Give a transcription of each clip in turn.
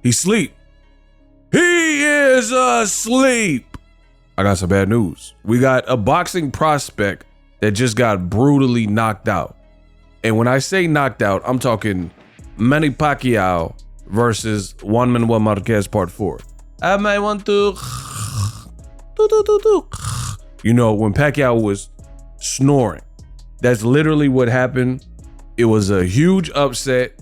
He's asleep. He is asleep. I got some bad news. We got a boxing prospect that just got brutally knocked out. And when I say knocked out, I'm talking Manny Pacquiao versus Juan Manuel Marquez Part 4. I might want to... You know, when Pacquiao was snoring, that's literally what happened. It was a huge upset.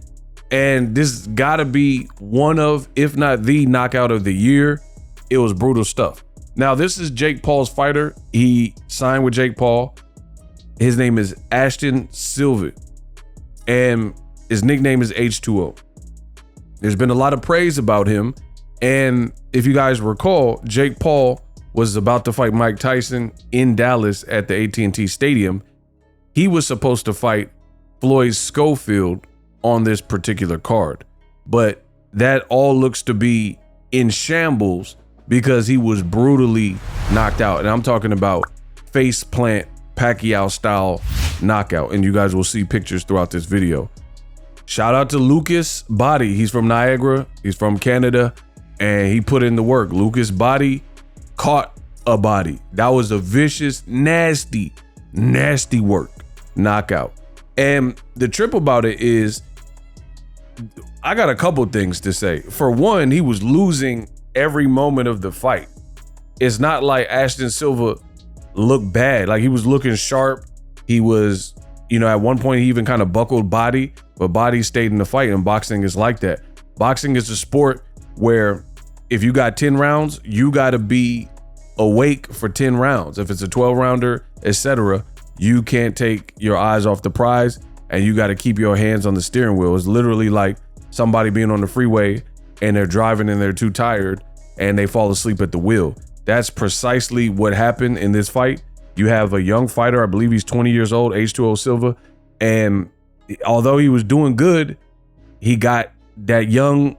And this gotta be one of, if not the knockout of the year. It was brutal stuff. Now, this is Jake Paul's fighter. He signed with Jake Paul. His name is Ashton Sylve, and his nickname is H2O. There's been a lot of praise about him. And if you guys recall, Jake Paul was about to fight Mike Tyson in Dallas at the AT&T Stadium. He was supposed to fight Floyd Schofield on this particular card, but that all looks to be in shambles because he was brutally knocked out. And I'm talking about face plant Pacquiao style knockout. And you guys will see pictures throughout this video. Shout out to Lucas Bahdi. He's from Niagara. He's from Canada, and he put in the work. Lucas Bahdi caught a body. That was a vicious, nasty work knockout. And the trip about it is, I got a couple things to say. For one, he was losing every moment of the fight. It's not like Ashton Sylve looked bad. Like, he was looking sharp. He was, you know, at one point he even kind of buckled Bahdi, but Bahdi stayed in the fight, and boxing is like that. Boxing is a sport where if you got 10 rounds, you got to be awake for 10 rounds. If it's a 12 rounder, etc., you can't take your eyes off the prize, and you got to keep your hands on the steering wheel. It's literally like somebody being on the freeway and they're driving and they're too tired and they fall asleep at the wheel. That's precisely what happened in this fight. You have a young fighter, I believe he's 20 years old, H2O Sylve, and although he was doing good, he got that young,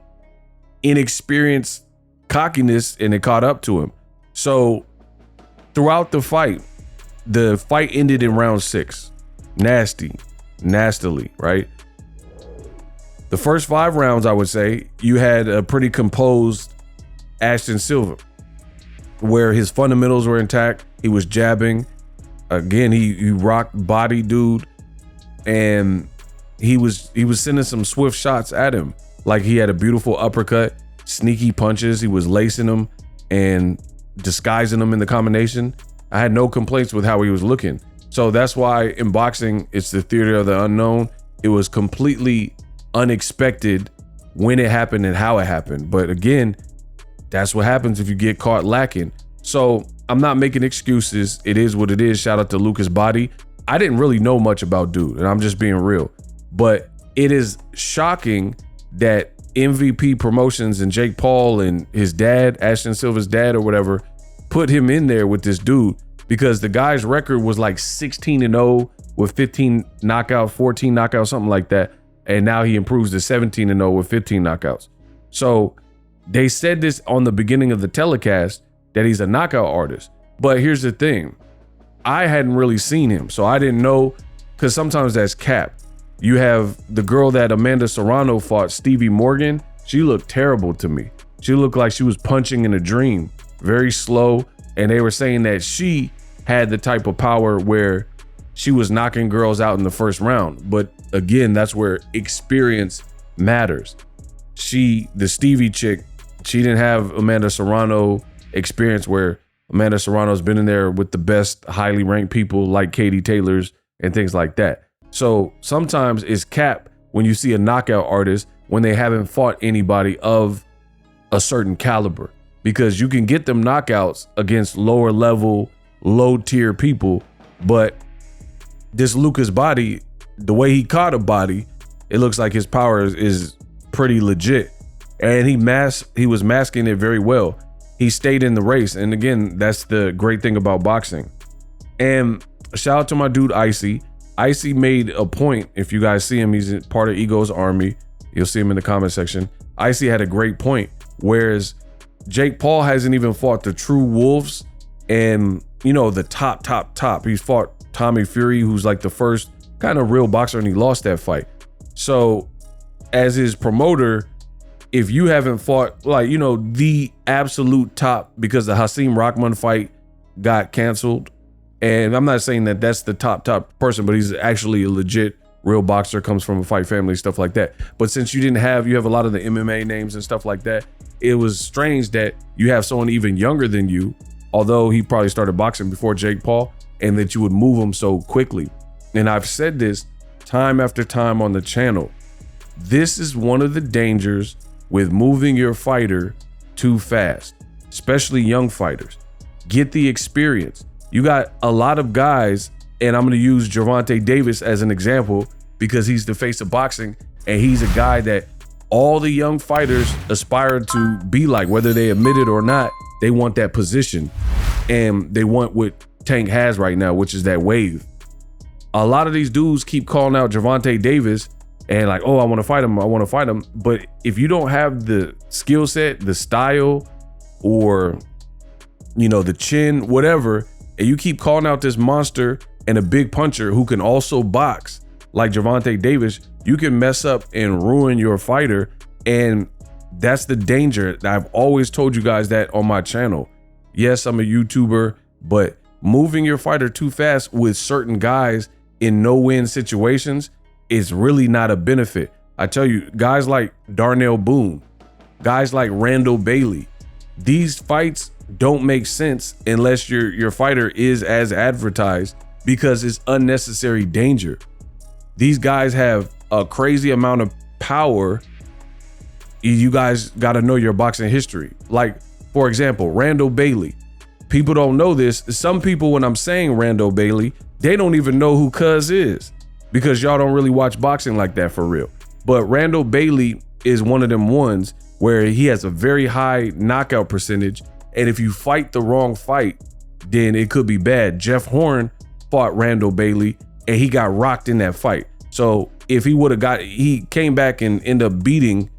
inexperienced cockiness and it caught up to him. So throughout the fight ended in round 6. Nastily, right? The first 5 rounds, I would say, you had a pretty composed Ashton Sylve, where his fundamentals were intact. He was jabbing. Again, he rocked body dude, and he was sending some swift shots at him. Like, he had a beautiful uppercut, sneaky punches. He was lacing them and disguising them in the combination. I had no complaints with how he was looking. So that's why in boxing, it's the theater of the unknown. It was completely unexpected when it happened and how it happened. But again, that's what happens if you get caught lacking. So I'm not making excuses. It is what it is. Shout out to Lucas Bahdi. I didn't really know much about dude, and I'm just being real. But it is shocking that MVP Promotions and Jake Paul and his dad, Ashton Sylve's dad or whatever, put him in there with this dude, because the guy's record was like 16-0 with 15 knockouts, 14 knockouts, something like that. And now he improves to 17-0 with 15 knockouts. So they said this on the beginning of the telecast that he's a knockout artist. But here's the thing. I hadn't really seen him, so I didn't know, because sometimes that's cap. You have the girl that Amanda Serrano fought, Stevie Morgan. She looked terrible to me. She looked like she was punching in a dream, very slow. And they were saying that she had the type of power where she was knocking girls out in the first round. But again, that's where experience matters. The Stevie chick, she didn't have Amanda Serrano experience, where Amanda Serrano's been in there with the best highly ranked people like Katie Taylor's and things like that. So sometimes it's cap when you see a knockout artist when they haven't fought anybody of a certain caliber, because you can get them knockouts against lower level, low tier people. But this Lucas Bahdi, the way he caught a body, it looks like his power is pretty legit, and he was masking it very well. He stayed in the race, and again, that's the great thing about boxing. And shout out to my dude Icy. Icy made a point. If you guys see him, he's part of Ego's army. You'll see him in the comment section. Icy had a great point, whereas Jake Paul hasn't even fought the true wolves and, you know, the top. He's fought Tommy Fury, who's like the first kind of real boxer, and he lost that fight. So as his promoter, if you haven't fought, like, you know, the absolute top, because the Hasim Rahman fight got canceled. And I'm not saying that that's the top person, but he's actually a legit real boxer, comes from a fight family, stuff like that. But since you have a lot of the MMA names and stuff like that, it was strange that you have someone even younger than you, although he probably started boxing before Jake Paul, and that you would move him so quickly. And I've said this time after time on the channel. This is one of the dangers with moving your fighter too fast, especially young fighters. Get the experience. You got a lot of guys, and I'm going to use Gervonta Davis as an example because he's the face of boxing, and he's a guy that all the young fighters aspire to be like, whether they admit it or not. They want that position, and they want what Tank has right now, which is that wave. A lot of these dudes keep calling out Gervonta Davis and like, oh, I want to fight him. But if you don't have the skill set, the style, or, you know, the chin, whatever, and you keep calling out this monster and a big puncher who can also box like Gervonta Davis, you can mess up and ruin your fighter. And that's the danger. I've always told you guys that on my channel. Yes, I'm a YouTuber, but moving your fighter too fast with certain guys in no-win situations is really not a benefit. I tell you, guys like Darnell Boone, guys like Randall Bailey, these fights don't make sense unless your fighter is as advertised, because it's unnecessary danger. These guys have a crazy amount of power. You guys got to know your boxing history. Like, for example, Randall Bailey. People don't know this. Some people, when I'm saying Randall Bailey, they don't even know who Cuz is, because y'all don't really watch boxing like that for real. But Randall Bailey is one of them ones where he has a very high knockout percentage. And if you fight the wrong fight, then it could be bad. Jeff Horn fought Randall Bailey and he got rocked in that fight. So if he came back and ended up beating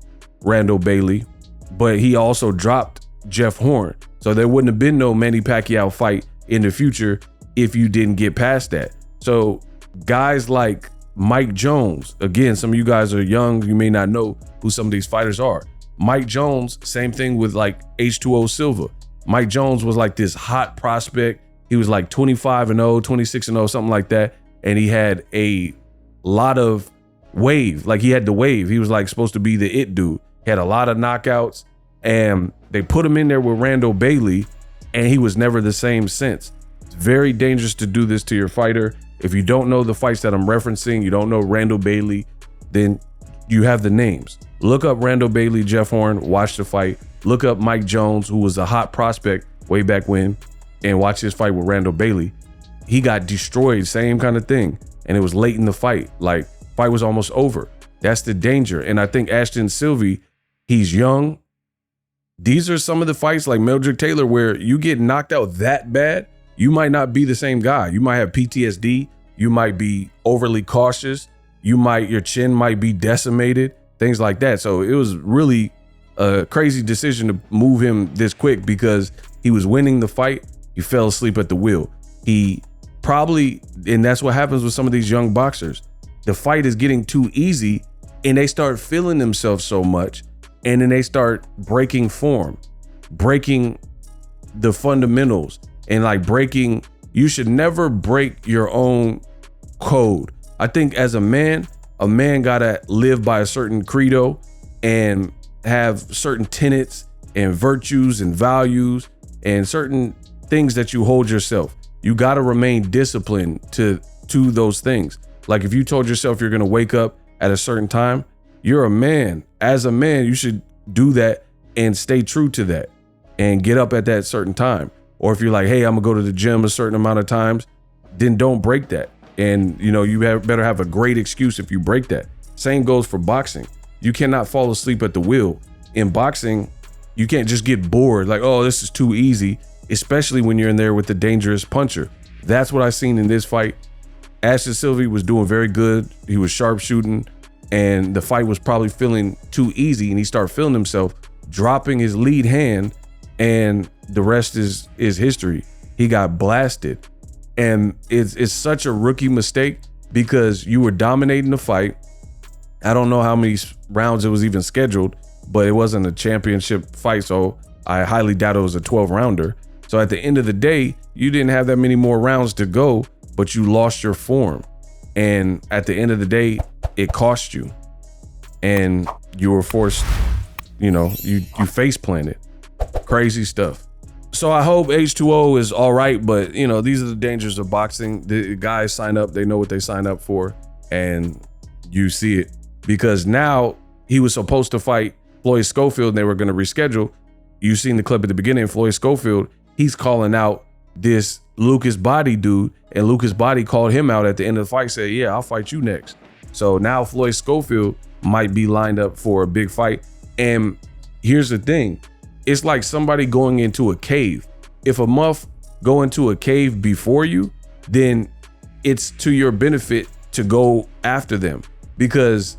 Randall Bailey, but he also dropped Jeff Horn. So there wouldn't have been no Manny Pacquiao fight in the future if you didn't get past that. So guys like Mike Jones, again, some of you guys are young, you may not know who some of these fighters are. Mike Jones, same thing with like H2O Silva. Mike Jones was like this hot prospect. He was like 25-0, 26-0, something like that. And he had a lot of wave. Like, he had the wave. He was like supposed to be the it dude. He had a lot of knockouts, and they put him in there with Randall Bailey, and he was never the same since. It's very dangerous to do this to your fighter. If you don't know the fights that I'm referencing, you don't know Randall Bailey, then you have the names. Look up Randall Bailey, Jeff Horn, watch the fight. Look up Mike Jones, who was a hot prospect way back when, and watch his fight with Randall Bailey. He got destroyed, same kind of thing. And it was late in the fight. Like, fight was almost over. That's the danger. And I think Ashton Sylve, he's young. These are some of the fights like Meldrick Taylor where you get knocked out that bad, you might not be the same guy. You might have PTSD. You might be overly cautious. Your chin might be decimated, things like that. So it was really a crazy decision to move him this quick, because he was winning the fight. He fell asleep at the wheel. He probably, and that's what happens with some of these young boxers. The fight is getting too easy and they start feeling themselves so much, and then they start breaking form, breaking the fundamentals, and like you should never break your own code. I think as a man gotta live by a certain credo and have certain tenets and virtues and values and certain things that you hold yourself. You gotta remain disciplined to those things. Like, if you told yourself you're gonna wake up at a certain time, you're a man. As a man, you should do that and stay true to that and get up at that certain time. Or if you're like, hey, I'm gonna go to the gym a certain amount of times, then don't break that. And you better have a great excuse if you break that. Same goes for boxing. You cannot fall asleep at the wheel. In boxing, you can't just get bored like, oh, this is too easy, especially when you're in there with the dangerous puncher. That's what I seen in this fight. Ashton Sylve was doing very good. He was sharpshooting, and the fight was probably feeling too easy, and he started feeling himself dropping his lead hand, and the rest is history. He got blasted. And it's such a rookie mistake, because you were dominating the fight. I don't know how many rounds it was even scheduled, but it wasn't a championship fight, so I highly doubt it was a 12-rounder. So at the end of the day, you didn't have that many more rounds to go, but you lost your form. And at the end of the day, it cost you. And you were forced, you face planted. Crazy stuff. So I hope H2O is all right, but these are the dangers of boxing. The guys sign up, they know what they sign up for, and you see it. Because now he was supposed to fight Floyd Schofield and they were going to reschedule. You seen the clip at the beginning, Floyd Schofield, he's calling out this Lucas Bahdi dude, and Lucas Bahdi called him out at the end of the fight, said, yeah, I'll fight you next. So now Floyd Schofield might be lined up for a big fight. And here's the thing. It's like somebody going into a cave. If a muff go into a cave before you, then it's to your benefit to go after them. Because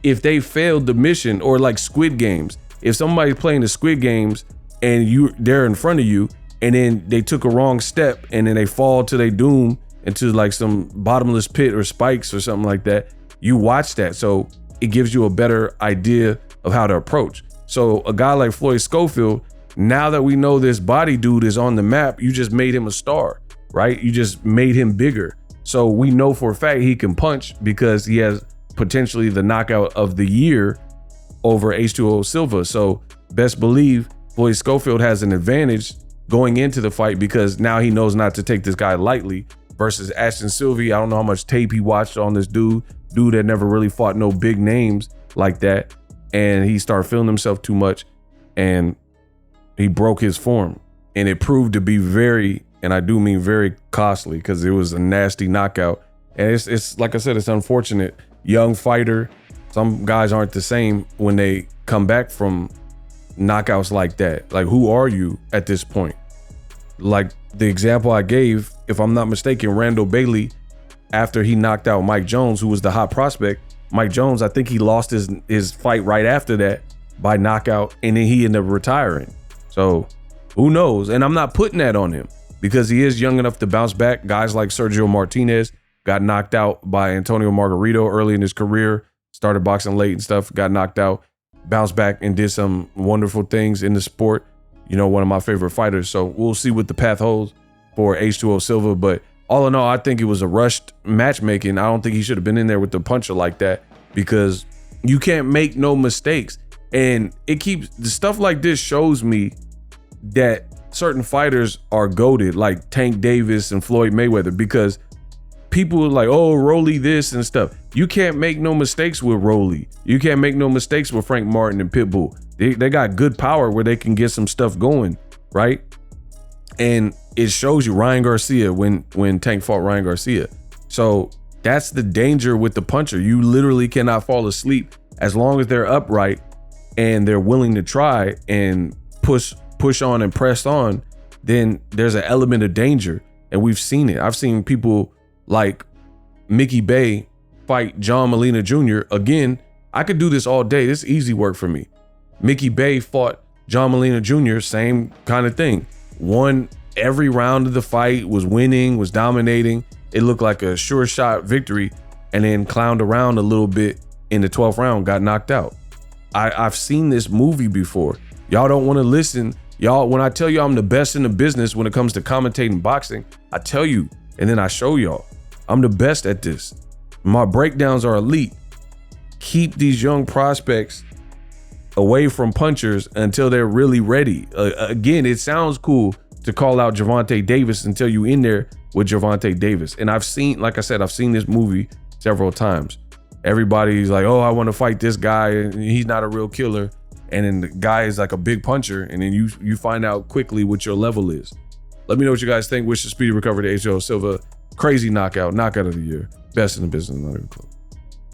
if they failed the mission, or like Squid Games, if somebody's playing the Squid Games and they're in front of you and then they took a wrong step and then they fall to their doom into like some bottomless pit or spikes or something like that, you watch that. So it gives you a better idea of how to approach. So a guy like Floyd Schofield, now that we know this Bahdi dude is on the map, you just made him a star, right? You just made him bigger. So we know for a fact he can punch because he has potentially the knockout of the year over H2O Sylve. So best believe Floyd Schofield has an advantage going into the fight because now he knows not to take this guy lightly versus Ashton Sylve. I don't know how much tape he watched on this dude that never really fought no big names like that. And he started feeling himself too much and he broke his form. And it proved to be very, and I do mean very, costly because it was a nasty knockout. And it's like I said, it's unfortunate. Young fighter, some guys aren't the same when they come back from knockouts like that. Like, who are you at this point? Like the example I gave, if I'm not mistaken, Randall Bailey, after he knocked out Mike Jones, who was the hot prospect, Mike Jones, I think he lost his fight right after that by knockout, and then he ended up retiring. So who knows? And I'm not putting that on him because he is young enough to bounce back. Guys like Sergio Martinez got knocked out by Antonio Margarito early in his career, started boxing late and stuff, got knocked out, bounced back and did some wonderful things in the sport. One of my favorite fighters. So we'll see what the path holds for H2O Sylve. But all in all, I think it was a rushed matchmaking. I don't think he should have been in there with the puncher like that because you can't make no mistakes. And it keeps, the stuff like this shows me that certain fighters are goated, like Tank Davis and Floyd Mayweather, because people are like, oh, Rolly this and stuff. You can't make no mistakes with Rolly. You can't make no mistakes with Frank Martin and Pitbull. They got good power where they can get some stuff going, right? And it shows you Ryan Garcia when Tank fought Ryan Garcia. So that's the danger with the puncher. You literally cannot fall asleep as long as they're upright and they're willing to try and push on and press on. Then there's an element of danger, and we've seen it. I've seen people like Mickey Bay fight John Molina Jr. Again, I could do this all day. This is easy work for me. Mickey Bay fought John Molina Jr., same kind of thing. Won every round of the fight, was winning, was dominating. It looked like a sure shot victory, and then clowned around a little bit in the 12th round, got knocked out. I've seen this movie before. Y'all don't want to listen. Y'all, when I tell you I'm the best in the business when it comes to commentating boxing, I tell you, and then I show y'all. I'm the best at this. My breakdowns are elite. Keep these young prospects away from punchers until they're really ready. Again, it sounds cool to call out Gervonta Davis until you in there with Gervonta Davis. And I've seen, like I said, I've seen this movie several times. Everybody's like, oh, I want to fight this guy, and he's not a real killer. And then the guy is like a big puncher, and then you find out quickly what your level is. Let me know what you guys think. Wish a speedy recovery to H2O Sylve. Crazy knockout of the year. Best in the business, not even close.